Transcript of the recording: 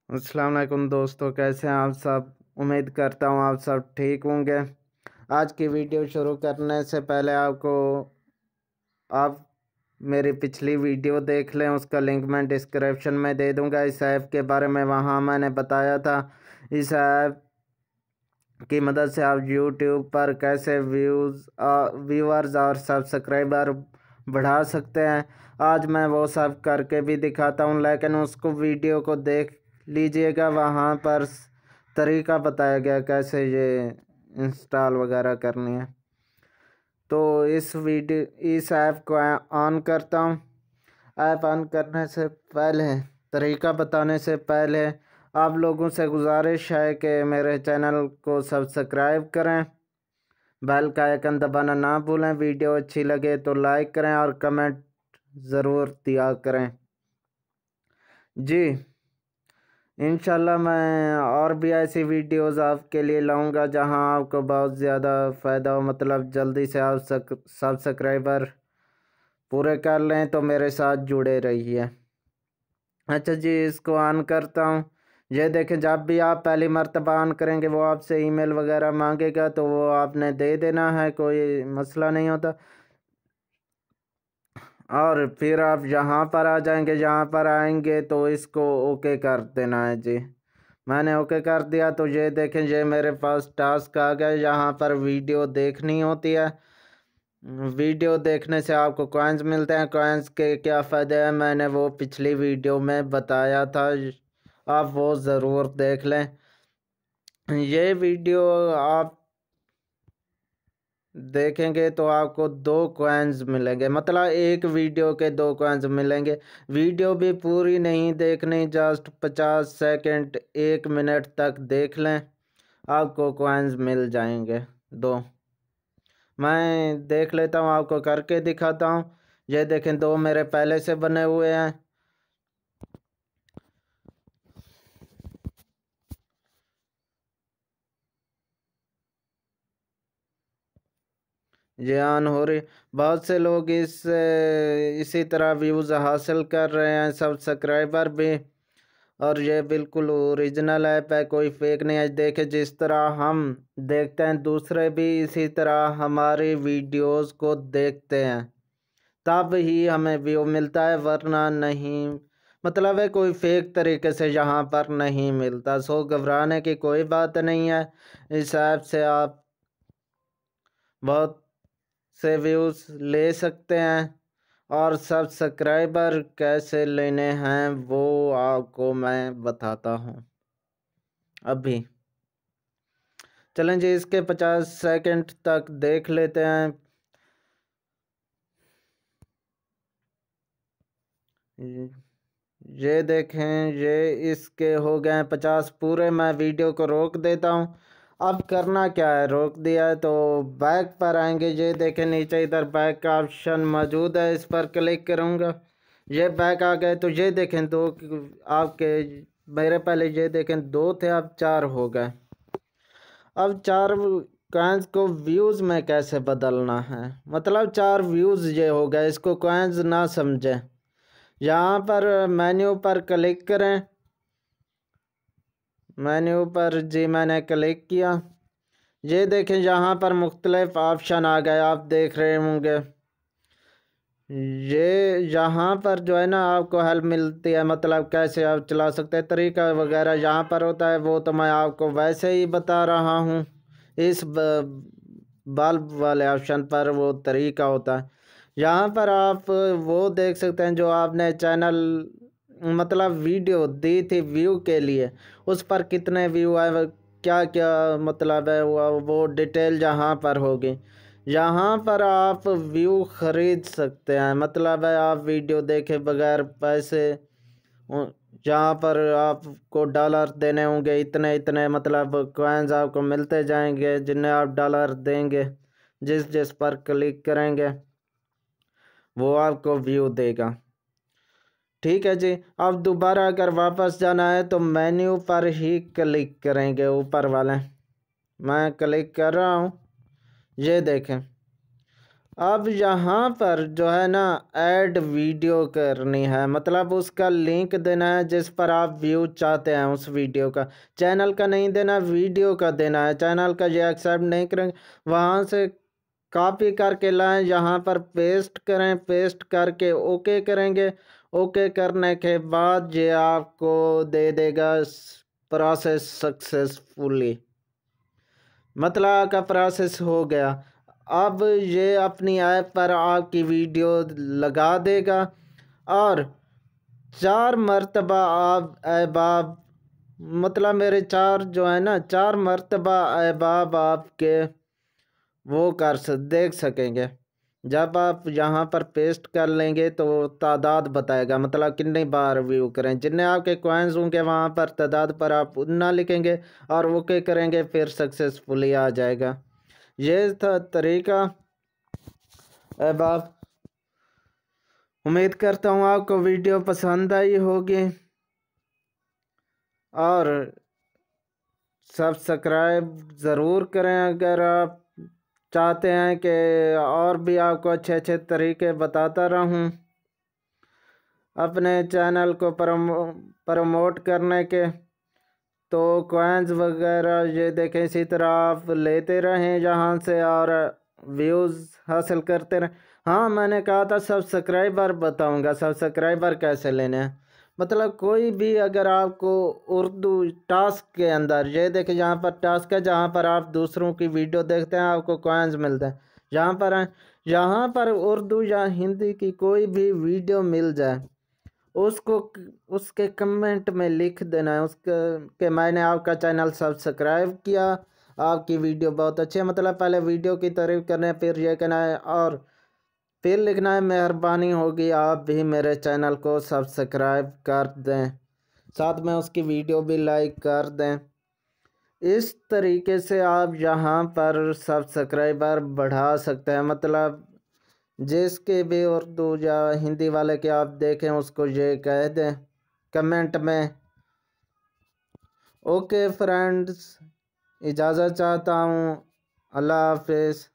अस्सलाम वालेकुम दोस्तों, कैसे हैं आप सब। उम्मीद करता हूँ आप सब ठीक होंगे। आज की वीडियो शुरू करने से पहले आप मेरी पिछली वीडियो देख लें, उसका लिंक मैं डिस्क्रिप्शन में दे दूंगा। इस ऐप के बारे में वहाँ मैंने बताया था। इस ऐप की मदद से आप यूट्यूब पर कैसे व्यूअर्स और सब्सक्राइबर बढ़ा सकते हैं। आज मैं वो सब करके भी दिखाता हूँ, लेकिन उसको वीडियो को देख लीजिएगा। वहाँ पर तरीका बताया गया कैसे ये इंस्टॉल वगैरह करनी है। तो इस ऐप को ऑन करता हूँ। ऐप ऑन करने से पहले, तरीका बताने से पहले, आप लोगों से गुजारिश है कि मेरे चैनल को सब्सक्राइब करें, बेल का आइकन दबाना ना भूलें। वीडियो अच्छी लगे तो लाइक करें और कमेंट ज़रूर दिया करें जी। इंशाल्लाह मैं और भी ऐसी वीडियोस आपके लिए लाऊंगा जहां आपको बहुत ज़्यादा फ़ायदा हो, मतलब जल्दी से आप सब्सक्राइबर पूरे कर लें। तो मेरे साथ जुड़े रहिए। अच्छा जी, इसको ऑन करता हूँ। ये देखें, जब भी आप पहली मर्तबा ऑन करेंगे वो आपसे ईमेल वगैरह मांगेगा, तो वो आपने दे देना है, कोई मसला नहीं होता। और फिर आप यहाँ पर आ जाएंगे। यहाँ पर आएंगे तो इसको ओके कर देना है जी। मैंने ओके कर दिया। तो ये देखें, ये मेरे पास टास्क आ गया। यहाँ पर वीडियो देखनी होती है। वीडियो देखने से आपको कॉइन्स मिलते हैं। कॉइन्स के क्या फ़ायदे हैं मैंने वो पिछली वीडियो में बताया था, आप वो ज़रूर देख लें। ये वीडियो आप देखेंगे तो आपको 2 कॉइन्स मिलेंगे, मतलब एक वीडियो के 2 कॉइन्स मिलेंगे। वीडियो भी पूरी नहीं देखनी, जस्ट 50 सेकंड 1 मिनट तक देख लें, आपको कॉइन्स मिल जाएंगे 2। मैं देख लेता हूँ, आपको करके दिखाता हूँ। ये देखें, 2 मेरे पहले से बने हुए हैं। ये ऑन हो रही। बहुत से लोग इसी तरह व्यूज़ हासिल कर रहे हैं, सब्सक्राइबर भी। और ये बिल्कुल ओरिजिनल ऐप है, कोई फेक नहीं है। देखे, जिस तरह हम देखते हैं दूसरे भी इसी तरह हमारी वीडियोस को देखते हैं, तब ही हमें व्यू मिलता है, वरना नहीं। मतलब है कोई फेक तरीके से यहाँ पर नहीं मिलता। सो घबराने की कोई बात नहीं है। इस ऐप से आप बहुत से व्यूज़ ले सकते हैं। और सब्सक्राइबर कैसे लेने हैं वो आपको मैं बताता हूँ अभी। चलें जी, इसके 50 सेकंड तक देख लेते हैं। ये देखें, ये इसके हो गए 50 पूरे। मैं वीडियो को रोक देता हूँ। अब करना क्या है, रोक दिया है तो बैक पर आएंगे। ये देखें, नीचे इधर बैक का ऑप्शन मौजूद है, इस पर क्लिक करूँगा। ये बैक आ गए। तो ये देखें, 2 आपके मेरे पहले ये देखें 2 थे, अब 4 हो गए। अब 4 कॉइन्स को व्यूज़ में कैसे बदलना है, मतलब 4 व्यूज़ ये हो गए, इसको कॉइन्स ना समझें। यहाँ पर मेन्यू पर क्लिक करें। मेन्यू पर जी मैंने क्लिक किया। ये देखें, यहाँ पर मुख्तलिफ ऑप्शन आ गए, आप देख रहे होंगे। ये यहाँ पर जो है ना, आपको हेल्प मिलती है, मतलब कैसे आप चला सकते हैं, तरीका वगैरह यहाँ पर होता है। वो तो मैं आपको वैसे ही बता रहा हूँ। इस बल्ब वाले ऑप्शन पर वो तरीका होता है। यहाँ पर आप वो देख सकते हैं जो आपने चैनल, मतलब वीडियो दी थी व्यू के लिए, उस पर कितने व्यू आए, क्या क्या मतलब है वो डिटेल यहाँ पर होगी। यहाँ पर आप व्यू ख़रीद सकते हैं, मतलब है आप वीडियो देखे बगैर पैसे, जहाँ पर आपको डॉलर देने होंगे, इतने इतने मतलब कॉइन्स आपको मिलते जाएंगे, जिन्हें आप डॉलर देंगे। जिस जिस पर क्लिक करेंगे वो आपको व्यू देगा। ठीक है जी। अब दोबारा अगर वापस जाना है तो मेन्यू पर ही क्लिक करेंगे, ऊपर वाले। मैं क्लिक कर रहा हूँ। ये देखें, अब यहाँ पर जो है ना ऐड वीडियो करनी है, मतलब उसका लिंक देना है जिस पर आप व्यू चाहते हैं उस वीडियो का। चैनल का नहीं देना, वीडियो का देना है। चैनल का ये एक्सेप्ट नहीं करेंगे, वहाँ से कॉपी करके लाएं, यहाँ पर पेस्ट करें, पेस्ट करके ओके करेंगे। ओके करने के बाद ये आपको दे देगा प्रोसेस सक्सेसफुली, मतलब आपका प्रोसेस हो गया। अब ये अपनी ऐप पर आपकी वीडियो लगा देगा और 4 मरतबा आप अहबाब, मतलब मेरे 4 जो है ना 4 मरतबा अहबाब आपके वो देख सकेंगे। जब आप यहाँ पर पेस्ट कर लेंगे तो तादाद बताएगा, मतलब कितनी बार व्यू करें। जितने आपके कॉइन्स होंगे वहाँ पर तादाद पर आप उतना लिखेंगे और ओके करेंगे, फिर सक्सेसफुली आ जाएगा। ये था तरीका। अब आप, उम्मीद करता हूँ आपको वीडियो पसंद आई होगी और सब्सक्राइब ज़रूर करें अगर आप चाहते हैं कि और भी आपको अच्छे अच्छे तरीके बताता रहूं अपने चैनल को प्रमोट करने के। तो कॉइन्स वगैरह ये देखें, इसी तरह आप लेते रहें यहाँ से और व्यूज़ हासिल करते रहें। हाँ, मैंने कहा था सब्सक्राइबर बताऊंगा, सब्सक्राइबर कैसे लेने हैं। मतलब कोई भी अगर आपको उर्दू टास्क के अंदर, ये देखें यहाँ पर टास्क है जहाँ पर आप दूसरों की वीडियो देखते हैं, आपको कॉइन्स मिलते हैं। यहाँ पर उर्दू या हिंदी की कोई भी वीडियो मिल जाए, उसको उसके कमेंट में लिख देना है उसके कि मैंने आपका चैनल सब्सक्राइब किया, आपकी वीडियो बहुत अच्छी है। मतलब पहले वीडियो की तारीफ करना है, फिर ये कहना है और फिर लिखना है मेहरबानी होगी आप भी मेरे चैनल को सब्सक्राइब कर दें, साथ में उसकी वीडियो भी लाइक कर दें। इस तरीके से आप यहाँ पर सब्सक्राइबर बढ़ा सकते हैं। मतलब जिसके भी उर्दू या हिंदी वाले के आप देखें उसको ये कह दें कमेंट में। ओके फ्रेंड्स, इजाज़त चाहता हूँ। अल्लाह हाफिज़।